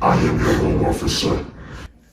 I am your loan officer.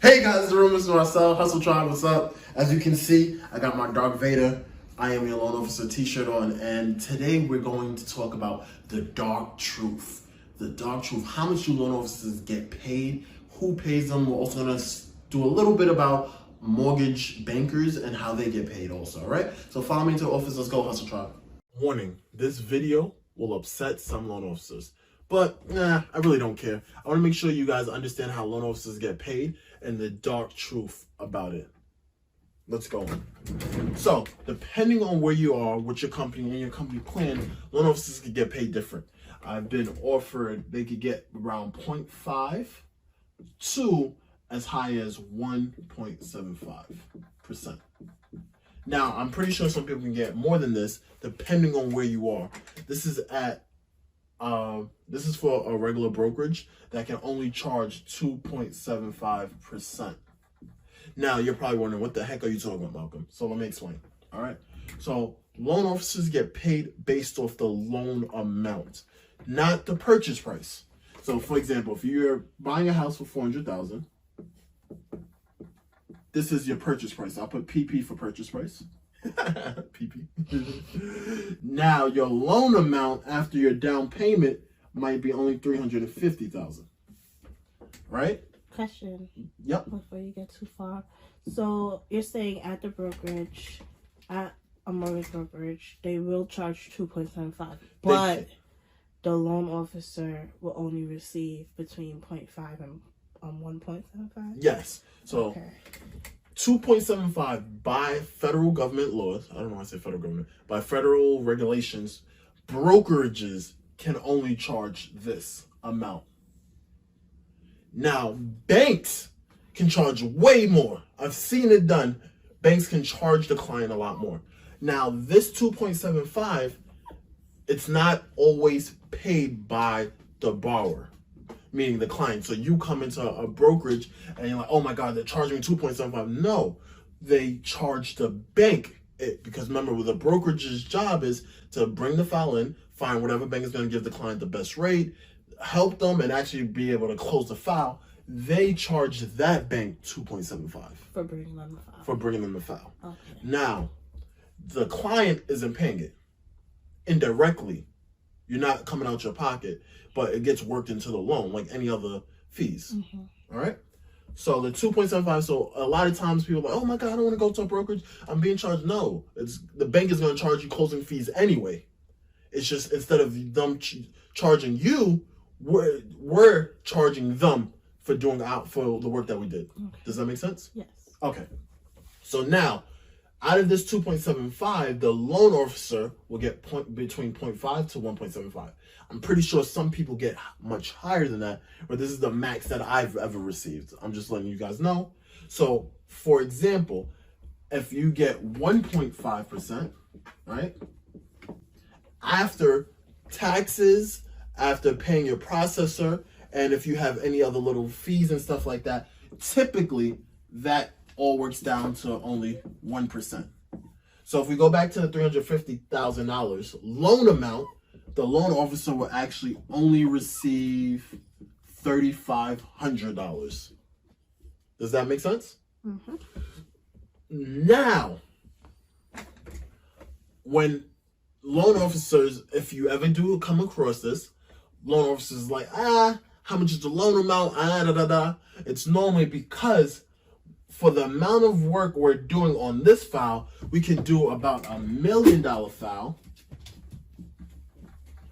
Hey guys, it's Mr. Marcel, Hustle Tribe, what's up? As you can see, I got my Dark Vader, I am your loan officer t-shirt on, and today we're going to talk about the dark truth. The dark truth, how much do loan officers get paid, who pays them. We're also gonna do a little bit about mortgage bankers and how they get paid also, all right? So follow me into the office, let's go Hustle Tribe. Warning, this video will upset some loan officers. But I really don't care. I want to make sure you guys understand how loan officers get paid and the dark truth about it. Let's go. So, depending on where you are, with your company and your company plan, loan officers can get paid different. I've been offered they could get around 0.5 to as high as 1.75%. Now, I'm pretty sure some people can get more than this, depending on where you are. This is for a regular brokerage that can only charge 2.75%. Now, you're probably wondering, what the heck are you talking about, Malcolm? So let me explain. All right. So loan officers get paid based off the loan amount, not the purchase price. So, for example, if you're buying a house for $400,000, this is your purchase price. I'll put PP for purchase price. PP. Now, your loan amount after your down payment might be only $350,000. Right? Question. Yep. Before you get too far. So you're saying at the brokerage, at a mortgage brokerage, they will charge 2.75, but the loan officer will only receive between 0.5 and 1.75? Yes. So okay. 2.75 by federal government laws, I don't know why I say federal government, by federal regulations, brokerages can only charge this amount. Now, banks can charge way more. I've seen it done. Banks can charge the client a lot more. Now, this 2.75, it's not always paid by the borrower, meaning the client. So you come into a brokerage and you're like, oh my God, they're charging me 2.75. No, they charge the bank it, because remember, the brokerage's job is to bring the file in, find whatever bank is going to give the client the best rate, help them, and actually be able to close the file. They charge that bank 2.75 for bringing them the file. Okay. Now, the client isn't paying it indirectly. You're not coming out your pocket, but it gets worked into the loan like any other fees. All right. So the 2.75. So a lot of times people are like, oh my God, I don't want to go to a brokerage, I'm being charged. No, it's the bank is going to charge you closing fees anyway. It's just instead of them charging you, we're charging them for doing for the work that we did. Okay. Does that make sense? Yes. Okay. So now, out of this 2.75, the loan officer will get between 0.5 to 1.75. I'm pretty sure some people get much higher than that, but this is the max that I've ever received. I'm just letting you guys know. So, for example, if you get 1.5%, right, after taxes, after paying your processor, and if you have any other little fees and stuff like that, typically that all works down to only 1%. So if we go back to the $350,000 loan amount, the loan officer will actually only receive $3,500. Does that make sense? Mm-hmm. Now, when loan officers, if you ever do come across this, loan officers like, how much is the loan amount? It's normally because for the amount of work we're doing on this file, we can do about $1 million file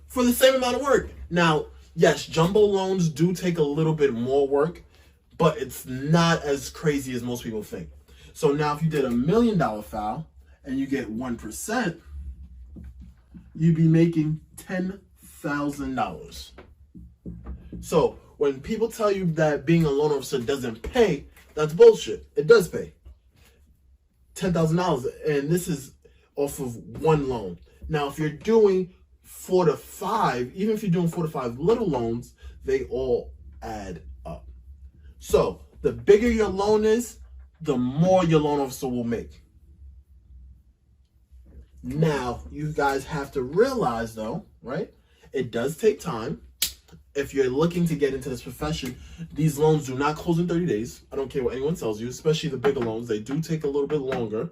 for the same amount of work. Now, yes, jumbo loans do take a little bit more work, but it's not as crazy as most people think. So now if you did $1 million file and you get 1%, you'd be making $10,000. So when people tell you that being a loan officer doesn't pay, that's bullshit. It does pay. $10,000, and this is off of one loan. Now, if you're doing 4 to 5, even if you're doing 4 to 5 little loans, they all add up. So the bigger your loan is, the more your loan officer will make. Now, you guys have to realize though, right? It does take time. if you're looking to get into this profession, these loans do not close in 30 days. I don't care what anyone tells you, especially the bigger loans. They do take a little bit longer,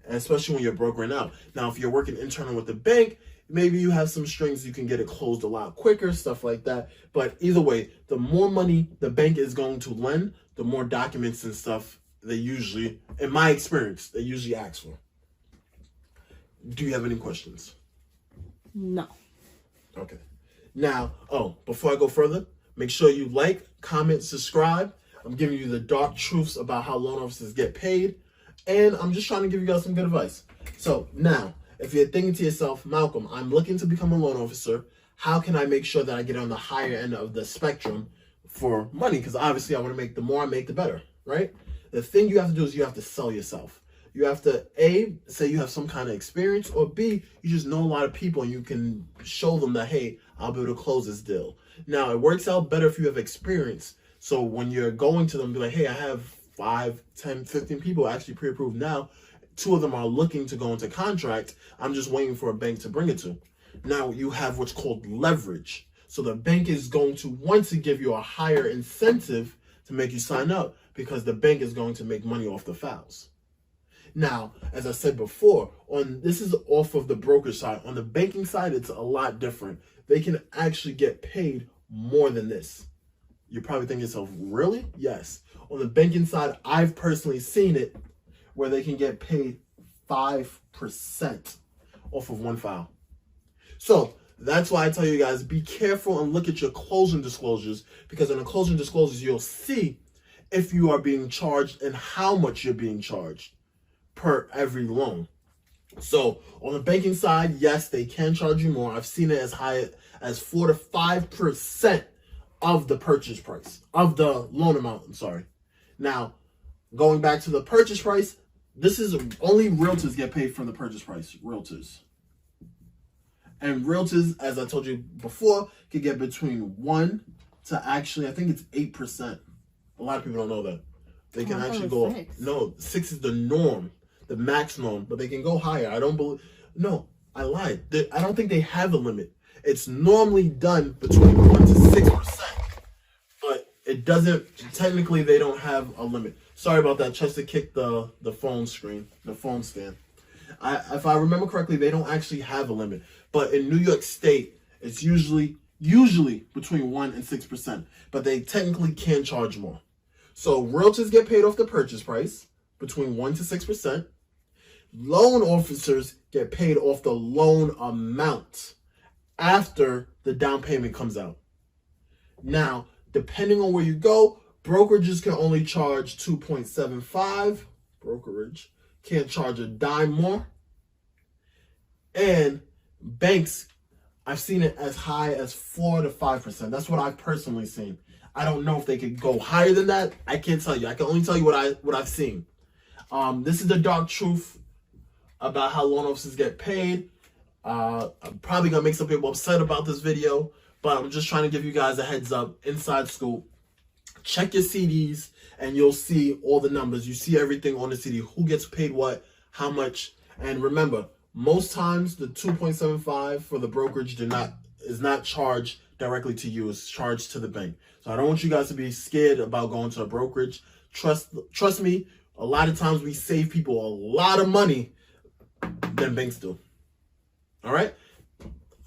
and especially when you're brokering out. Now, if you're working internal with the bank, maybe you have some strings, you can get it closed a lot quicker, stuff like that. But either way, the more money the bank is going to lend, the more documents and stuff they usually, in my experience, they usually ask for. Do you have any questions? No. Okay. Now, before I go further, make sure you like, comment, subscribe. I'm giving you the dark truths about how loan officers get paid, and I'm just trying to give you guys some good advice. So now, if you're thinking to yourself, Malcolm, I'm looking to become a loan officer, how can I make sure that I get on the higher end of the spectrum for money? Because obviously I want to make, the more I make, the better, right? The thing you have to do is you have to sell yourself. You have to, A, say you have some kind of experience, or B, you just know a lot of people and you can show them that, hey, I'll be able to close this deal. Now, it works out better if you have experience. So when you're going to them, be like, hey, I have 5, 10, 15 people actually pre-approved now. 2 of them are looking to go into contract. I'm just waiting for a bank to bring it to. Now, you have what's called leverage. So the bank is going to want to give you a higher incentive to make you sign up because the bank is going to make money off the files. Now, as I said before, this is off of the brokerage side. On the banking side, it's a lot different. They can actually get paid more than this. You're probably thinking to yourself, really? Yes. On the banking side, I've personally seen it where they can get paid 5% off of one file. So that's why I tell you guys, be careful and look at your closing disclosures, because in the closing disclosures, you'll see if you are being charged and how much you're being charged per every loan. So on the banking side, yes, they can charge you more. I've seen it as high as 4 to 5% of the purchase price, of the loan amount, I'm sorry. Now, going back to the purchase price, this is only realtors get paid from the purchase price, realtors. And realtors, as I told you before, can get between 1 to actually, I think it's 8%. A lot of people don't know that. They can actually go, 6. No, 6 is the norm, the max norm, but they can go higher. I don't believe, no, I lied. I don't think they have a limit. It's normally done between 1 to 6%, but it doesn't, technically they don't have a limit. Sorry about that. Chester kicked the phone screen, the phone stand. If I remember correctly, they don't actually have a limit. But in New York State, it's usually between 1 and 6%. But they technically can charge more. So realtors get paid off the purchase price between 1 to 6%. Loan officers get paid off the loan amount after the down payment comes out. Now, depending on where you go, brokerages can only charge 2.75. Brokerage can't charge a dime more. And banks, I've seen it as high as 4 to 5%. That's what I've personally seen. I don't know if they could go higher than that. I can't tell you. I can only tell you what I've seen. This is the dark truth about how loan officers get paid. I'm probably gonna make some people upset about this video, but I'm just trying to give you guys a heads up, inside scoop. Check your CDs and you'll see all the numbers. You see everything on the CD, who gets paid what, how much. And remember, most times the 2.75 for the brokerage is not charged directly to you, it's charged to the bank. So I don't want you guys to be scared about going to a brokerage. Trust me, a lot of times we save people a lot of money than banks do. All right?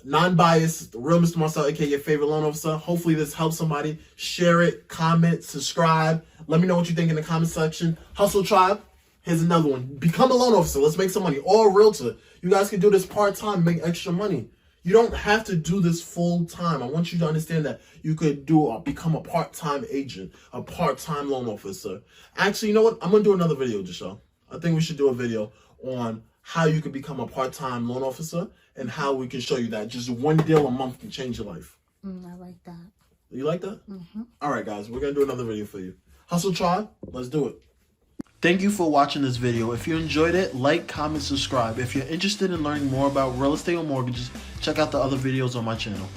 Non-biased, the real Mr. Marcel, aka your favorite loan officer. Hopefully this helps somebody. Share it, comment, subscribe. Let me know what you think in the comment section. Hustle Tribe, here's another one. Become a loan officer. Let's make some money. Or a realtor. You guys can do this part-time, make extra money. You don't have to do this full-time. I want you to understand that you could become a part-time agent, a part-time loan officer. Actually, you know what? I'm going to do another video, Giselle. I think we should do a video on how you can become a part-time loan officer and how we can show you that. Just one deal a month can change your life. I like that. You like that? Mm-hmm. All right, guys. We're going to do another video for you. Hustle Tribe, let's do it. Thank you for watching this video. If you enjoyed it, like, comment, subscribe. If you're interested in learning more about real estate or mortgages, check out the other videos on my channel.